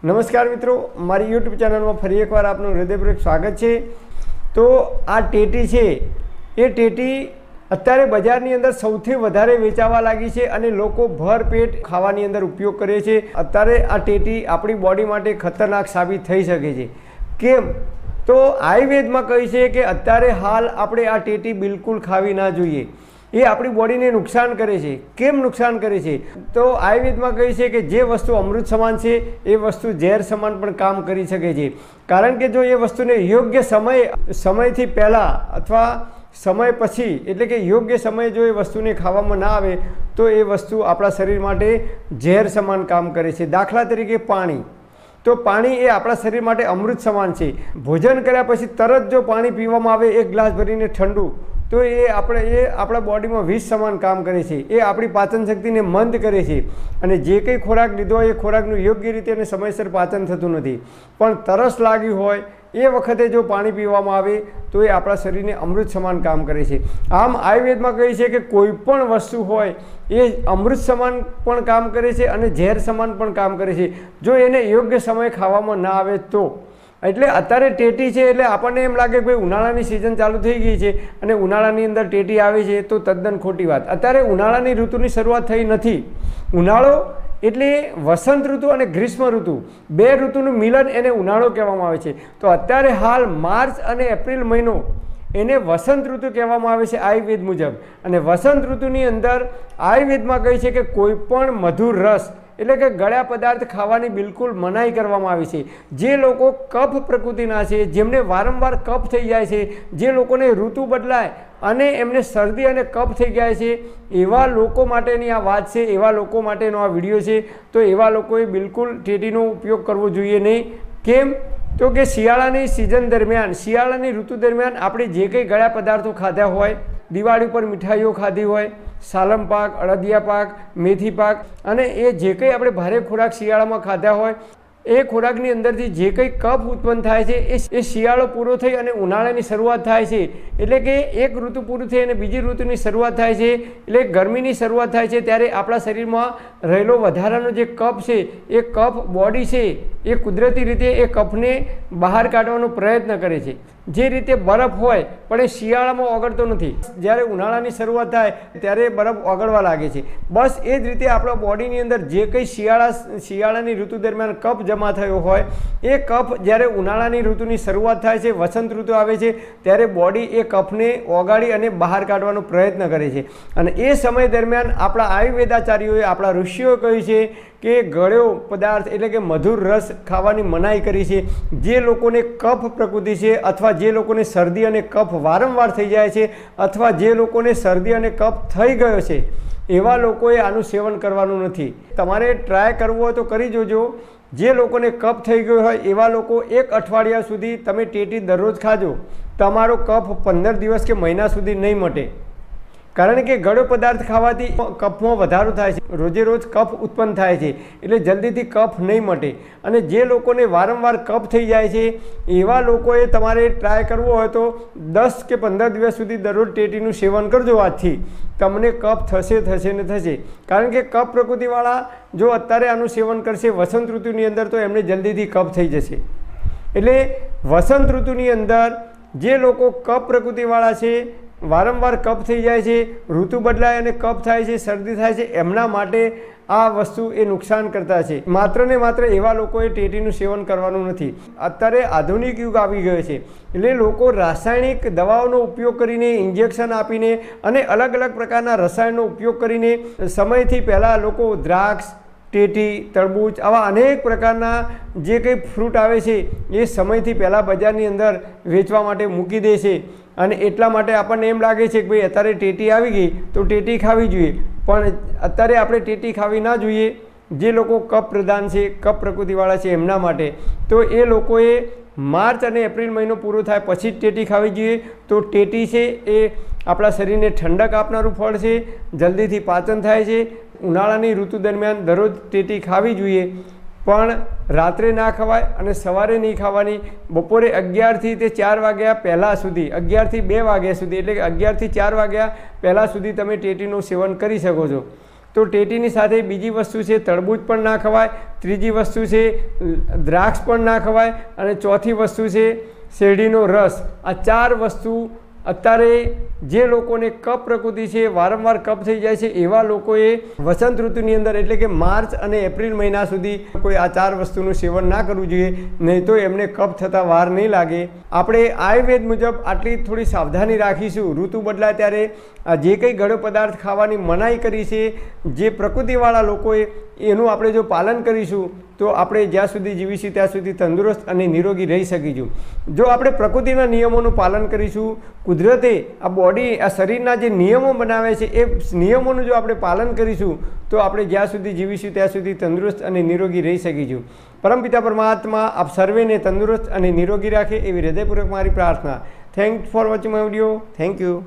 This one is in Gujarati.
નમસ્કાર મિત્રો, મારી યુટ્યુબ ચેનલમાં ફરી એકવાર આપનું હૃદયપૂર્વક સ્વાગત છે। તો આ ટેટી છે એ ટેટી અત્યારે બજારની અંદર સૌથી વધારે વેચાવા લાગી છે અને લોકો ભરપેટ ખાવાની અંદર ઉપયોગ કરે છે। અત્યારે આ ટેટી આપણી બોડી માટે ખતરનાક સાબિત થઈ શકે છે। કેમ? તો આયુર્વેદમાં કહે છે કે અત્યારે હાલ આપણે આ ટેટી બિલકુલ ખાવી ના જોઈએ। એ આપણી બોડીને નુકસાન કરે છે। કેમ નુકસાન કરે છે? તો આયુર્વેદમાં કહે છે કે જે વસ્તુ અમૃત સમાન છે એ વસ્તુ ઝેર સમાન પણ કામ કરી શકે છે। કારણ કે જો એ વસ્તુને યોગ્ય સમયથી પહેલાં અથવા સમય પછી એટલે કે યોગ્ય સમયે જો એ વસ્તુને ખાવામાં ના આવે તો એ વસ્તુ આપણા શરીર માટે ઝેર સમાન કામ કરે છે। દાખલા તરીકે પાણી, તો પાણી એ આપણા શરીર માટે અમૃત સમાન છે। ભોજન કર્યા પછી તરત જો પાણી પીવામાં આવે એક ગ્લાસ ભરીને ઠંડુ, તો એ આપણા બોડીમાં વિષ સમાન કામ કરે છે। એ આપણી પાચન શક્તિને મંદ કરે છે અને જે કંઈ ખોરાક લીધો હોય એ ખોરાકનું યોગ્ય રીતે અને સમયસર પાચન થતું નથી। પણ તરસ લાગી હોય એ વખતે જો પાણી પીવામાં આવે તો એ આપણા શરીરને અમૃત સમાન કામ કરે છે। આમ આયુર્વેદમાં કહે છે કે કોઈ પણ વસ્તુ હોય એ અમૃત સમાન પણ કામ કરે છે અને ઝેર સમાન પણ કામ કરે છે જો એને યોગ્ય સમયે ખાવામાં ના આવે તો। એટલે અત્યારે ટેટી છે એટલે આપણને એમ લાગે કે ભાઈ ઉનાળાની સિઝન ચાલુ થઈ ગઈ છે અને ઉનાળાની અંદર ટેટી આવે છે, તો તદ્દન ખોટી વાત। અત્યારે ઉનાળાની ઋતુની શરૂઆત થઈ નથી। ઉનાળો એટલે વસંત ઋતુ અને ગ્રીષ્મ ઋતુ, બે ઋતુનું મિલન એને ઉનાળો કહેવામાં આવે છે। તો અત્યારે હાલ માર્ચ અને એપ્રિલ મહિનો એને વસંત ઋતુ કહેવામાં આવે છે આયુર્વેદ મુજબ। અને વસંત ઋતુની અંદર આયુર્વેદમાં કહે છે કે કોઈ પણ મધુર રસ એટલે કે ગળ્યા પદાર્થ ખાવાની બિલકુલ મનાઈ કરવામાં આવી છે। જે લોકો કફ પ્રકૃતિના છે, જેમને વારંવાર કફ થઈ જાય છે, જે લોકોને ઋતુ બદલાય અને એમને શરદી અને કફ થઈ જાય છે, એવા લોકો માટેની આ વાત છે, એવા લોકો માટેનો આ વિડીયો છે। તો એવા લોકોએ બિલકુલ ટેટીનો ઉપયોગ કરવો જોઈએ નહીં। કેમ? તો કે શિયાળાની સિઝન દરમિયાન, શિયાળાની ઋતુ દરમિયાન આપણે જે કંઈ ગળ્યા પદાર્થો ખાધા હોય, દિવાળી પર મીઠાઈઓ ખાધી હોય, સાલમ પાક, અડદિયા પાક, મેથી પાક અને એ જે કંઈ આપણે ભારે ખોરાક શિયાળામાં ખાધા હોય એ ખોરાકની અંદરથી જે કંઈ કફ ઉત્પન્ન થાય છે એ શિયાળો પૂરો થઈ અને ઉનાળાની શરૂઆત થાય છે। એટલે કે એક ઋતુ પૂરું થઈ અને બીજી ઋતુની શરૂઆત થાય છે, એટલે ગરમીની શરૂઆત થાય છે ત્યારે આપણા શરીરમાં રહેલો વધારાનો જે કફ છે એ કફ બોડી છે એ કુદરતી રીતે એ કફને બહાર કાઢવાનો પ્રયત્ન કરે છે। જે રીતે બરફ હોય પણ એ શિયાળામાં ઓગળતો નથી, જ્યારે ઉનાળાની શરૂઆત થાય ત્યારે બરફ ઓગળવા લાગે છે। બસ એ જ રીતે આપણા બોડીની અંદર જે કંઈ શિયાળાની ઋતુ દરમિયાન કફ જમા થયો હોય એ કફ જ્યારે ઉનાળાની ઋતુની શરૂઆત થાય છે, વસંત ઋતુ આવે છે, ત્યારે બોડી એ કફને ઓગાળી અને બહાર કાઢવાનો પ્રયત્ન કરે છે। અને એ સમય દરમિયાન આપણા આયુર્વેદાચાર્યોએ, આપણા ઋષિઓએ કહ્યું છે કે ગળ્યો પદાર્થ એટલે કે મધુર રસ ખાવાની મનાઈ કરી છે। જે લોકોને કફ પ્રકૃતિ છે અથવા જે લોકોને શરદી અને કફ વારંવાર થઈ જાય છે અથવા જે લોકોને શરદી અને કફ થઈ ગયો છે એવા લોકોએ આનું સેવન કરવાનું નથી। તમારે ટ્રાય કરવું હોય તો કરી જોજો। જે લોકોને કફ થઈ ગયો હોય એવા લોકો એક અઠવાડિયા સુધી તમે ટેટી દરરોજ ખાજો, તમારો કફ 15 દિવસ કે મહિના સુધી નહીં મટે। કારણ કે ગળ્યો પદાર્થ ખાવાથી કફમાં વધારો થાય છે, રોજે રોજ કફ ઉત્પન્ન થાય છે એટલે જલ્દીથી કફ નહીં મટે। અને જે લોકોને વારંવાર કફ થઈ જાય છે એવા લોકોએ તમારે ટ્રાય કરવો હોય તો 10 કે 15 દિવસ સુધી દરરોજ ટેટીનું સેવન કરજો। આજથી તમને કફ થશે ને થશે। કારણ કે કફ પ્રકૃતિવાળા જો અત્યારે આનું સેવન કરશે વસંત ઋતુની અંદર તો એમને જલ્દીથી કફ થઈ જશે। એટલે વસંત ઋતુની અંદર જે લોકો કફ પ્રકૃતિવાળા છે, વારંવાર કફ થઈ જાય છે, ઋતુ બદલાય અને કફ થાય છે, શરદી થાય છે, એમના માટે આ વસ્તુ એ નુકસાન કરતા છે। માત્ર ને માત્ર એવા લોકોએ ટેટીનું સેવન કરવાનું નથી। અત્યારે આધુનિક યુગ આવી ગયો છે એટલે લોકો રાસાયણિક દવાઓનો ઉપયોગ કરીને, ઇન્જેક્શન આપીને અને અલગ અલગ પ્રકારના રસાયણનો ઉપયોગ કરીને સમયથી પહેલાં લોકો દ્રાક્ષ, ટેટી, તરબૂચ આવા અનેક પ્રકારના જે કંઈ ફ્રૂટ આવે છે એ સમયથી પહેલાં બજારની અંદર વેચવા માટે મૂકી દે છે। અને એટલા માટે આપણને એમ લાગે છે કે ભાઈ અત્યારે ટેટી આવી ગઈ તો ટેટી ખાવી જોઈએ, પણ અત્યારે આપણે ટેટી ખાવી ના જોઈએ। જે લોકો કફ પ્રધાન છે, કફ પ્રકૃતિવાળા છે એમના માટે તો એ લોકોએ માર્ચ અને એપ્રિલ મહિનો પૂરો થાય પછી જ ટેટી ખાવી જોઈએ। તો ટેટી છે એ આપણા શરીરને ઠંડક આપનારું ફળ છે, જલ્દીથી પાચન થાય છે। ઉનાળાની ઋતુ દરમિયાન દરરોજ ટેટી ખાવી જોઈએ, પણ રાત્રે ના ખવાય અને સવારે નહીં ખાવાની। બપોરે 11થી તે 4 વાગ્યા પહેલાં સુધી, 11થી 2 વાગ્યા સુધી એટલે કે 11થી 4 વાગ્યા પહેલાં સુધી તમે ટેટીનું સેવન કરી શકો છો। તો ટેટીની સાથે બીજી વસ્તુ છે તરબૂચ પણ ના ખવાય, ત્રીજી વસ્તુ છે દ્રાક્ષ પણ ના ખવાય, અને ચોથી વસ્તુ છે શેરડીનો રસ. આ 4 વસ્તુ અત્યારે જે લોકોને કફ પ્રકૃતિ છે, વારંવાર કફ થઈ જાય છે, એવા લોકોએ વસંત ઋતુની અંદર એટલે કે માર્ચ અને એપ્રિલ મહિના સુધી કોઈ આ 4 વસ્તુનું સેવન ના કરવું જોઈએ, નહીં તો એમને કફ થતાં વાર નહીં લાગે. આપણે આયુર્વેદ મુજબ આટલી થોડી સાવધાની રાખીશું. ઋતુ બદલાય ત્યારે જે કંઈ ગળ્યો પદાર્થ ખાવાની મનાઈ કરી છે જે પ્રકૃતિવાળા લોકોએ, એનું આપણે જો પાલન કરીશું તો આપણે જ્યાં સુધી જીવીશું ત્યાં સુધી તંદુરસ્ત અને નિરોગી રહી શકીશું. જો આપણે પ્રકૃતિના નિયમોનું પાલન કરીશું, કુદરતે આ બોડી, આ શરીરના જે નિયમો બનાવે છે એ નિયમોનું જો આપણે પાલન કરીશું તો આપણે જ્યાં સુધી જીવીશું ત્યાં સુધી તંદુરસ્ત અને નિરોગી રહી શકીશું. પરમપિતા પરમાત્મા આપ સર્વેને તંદુરસ્ત અને નિરોગી રાખે એવી હૃદયપૂર્વક મારી પ્રાર્થના. Thank for watching my video. Thank you.